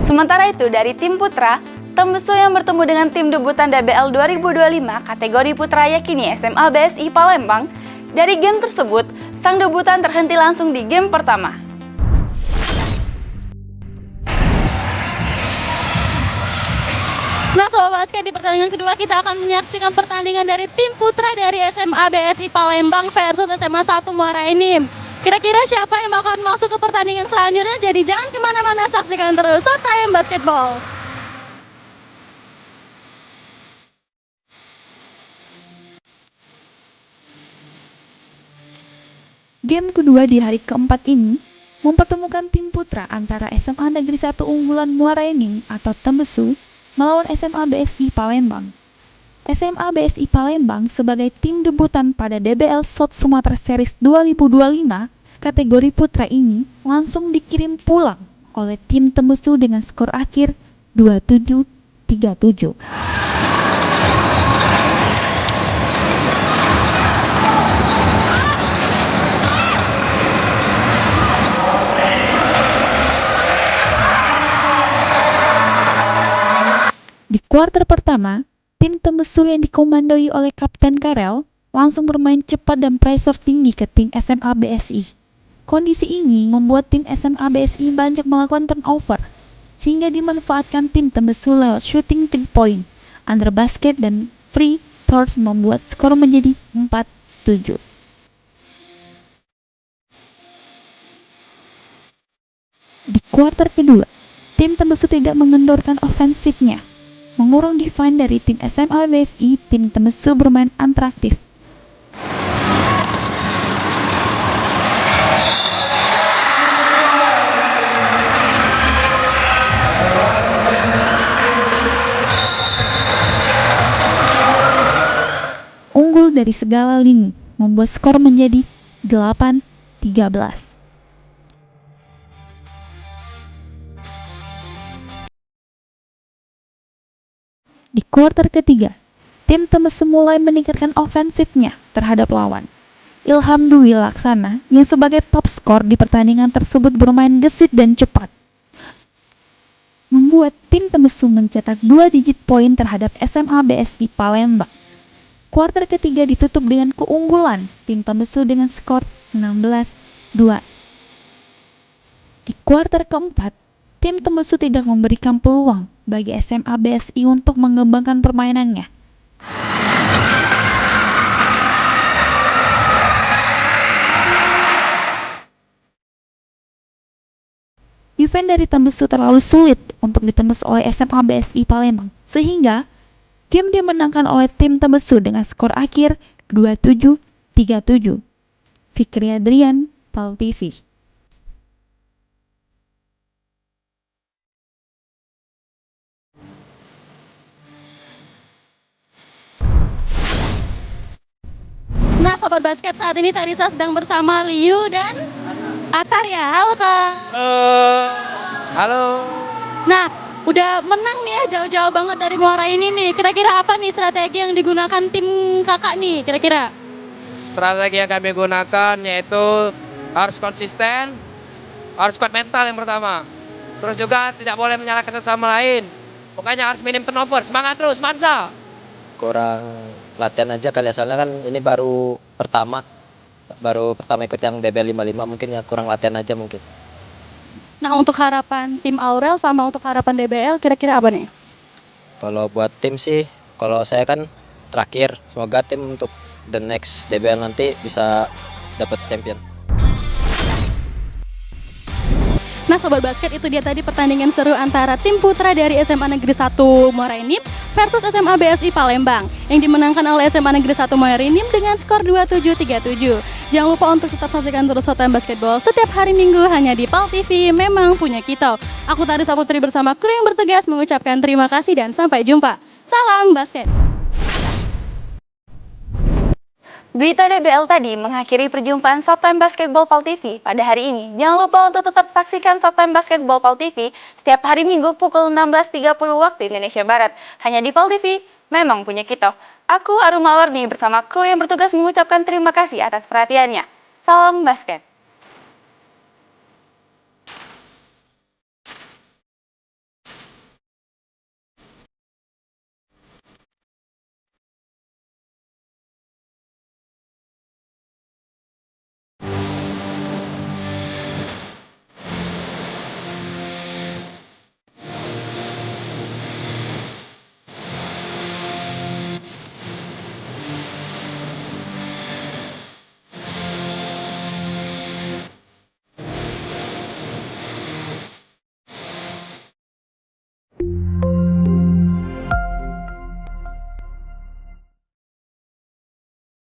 Sementara itu dari tim putra, Tembesu yang bertemu dengan tim debutan DBL 2025 kategori putra yakini SMA BSI Palembang. Dari game tersebut, sang debutan terhenti langsung di game pertama. Nah Sobat Basket, di pertandingan kedua kita akan menyaksikan pertandingan dari tim putra dari SMA BSI Palembang versus SMA 1 Muara Enim. Kira-kira siapa yang bakal masuk ke pertandingan selanjutnya? Jadi jangan kemana-mana, saksikan terus Showtime Basketball. Game kedua di hari keempat ini mempertemukan tim putra antara SMA Negeri 1 unggulan Muara Enim atau Tembesu melawan SMA BSI Palembang. SMA BSI Palembang sebagai tim debutan pada DBL South Sumatera Series 2025 kategori putra ini langsung dikirim pulang oleh tim Tembesu dengan skor akhir 27-37. Di kuarter pertama, tim Tembesu yang dikomandoi oleh Kapten Karel langsung bermain cepat dan pressure tinggi ke tim SMA BSI. Kondisi ini membuat tim SMA BSI banyak melakukan turnover, sehingga dimanfaatkan tim Tembesu lewat shooting 3 point, under basket dan free throws membuat skor menjadi 4-7. Di kuarter kedua, tim Tembesu tidak mengendorkan ofensifnya. Mengurung defense dari tim SMA BSI, tim Tembesu bermain atraktif. Unggul dari segala lini, membuat skor menjadi 8-13. Di kuarter ketiga, tim Tembesu mulai meningkatkan ofensifnya terhadap lawan. Ilham Dwi Laksana yang sebagai top skor di pertandingan tersebut bermain gesit dan cepat, membuat tim Tembesu mencetak 2 digit poin terhadap SMA BSI Palembang. Kuarter ketiga ditutup dengan keunggulan tim Tembesu dengan skor 16-2. Di kuarter keempat, tim Tembesu tidak memberikan peluang bagi SMA BSI untuk mengembangkan permainannya. Defense dari Tembesu terlalu sulit untuk ditembus oleh SMA BSI Palembang, sehingga game dimenangkan oleh tim Tembesu dengan skor akhir 27-37. Fikri Adrian, PAL TV. Nah Sobat Basket, saat ini Tarisa sedang bersama Liu dan Atar ya. Halo Kak. Halo. Nah, udah menang nih ya, jauh-jauh banget dari Muara ini nih. Kira-kira apa nih strategi yang digunakan tim kakak nih kira-kira? Strategi yang kami gunakan yaitu harus konsisten, harus kuat mental yang pertama. Terus juga tidak boleh menyalahkan satu sama lain. Pokoknya harus minim turnover. Semangat terus, Mansa. Kurang latihan aja kali ya, soalnya kan ini baru pertama ikut yang DBL 55, mungkin ya kurang latihan aja mungkin. Nah, untuk harapan tim Aurel sama untuk harapan DBL kira-kira apa nih? Kalau buat tim sih, kalau saya kan terakhir, semoga tim untuk the next DBL nanti bisa dapat champion. Nah Sobat Basket, itu dia tadi pertandingan seru antara tim putra dari SMA Negeri 1 Muara Enim versus SMA BSI Palembang yang dimenangkan oleh SMA Negeri 1 Muara Enim dengan skor 27-37. Jangan lupa untuk tetap saksikan terus Showtime Basketball setiap hari Minggu hanya di PAL TV, memang punya kita. Aku Tarisa Putri bersama kru yang bertugas mengucapkan terima kasih dan sampai jumpa. Salam basket. Berita DBL tadi mengakhiri perjumpaan Showtime Basketball PAL TV pada hari ini. Jangan lupa untuk tetap saksikan Showtime Basketball PAL TV setiap hari Minggu pukul 16.30 waktu Indonesia Barat. Hanya di PAL TV, memang punya kita. Aku Aruma Warni bersama kru yang bertugas mengucapkan terima kasih atas perhatiannya. Salam basket.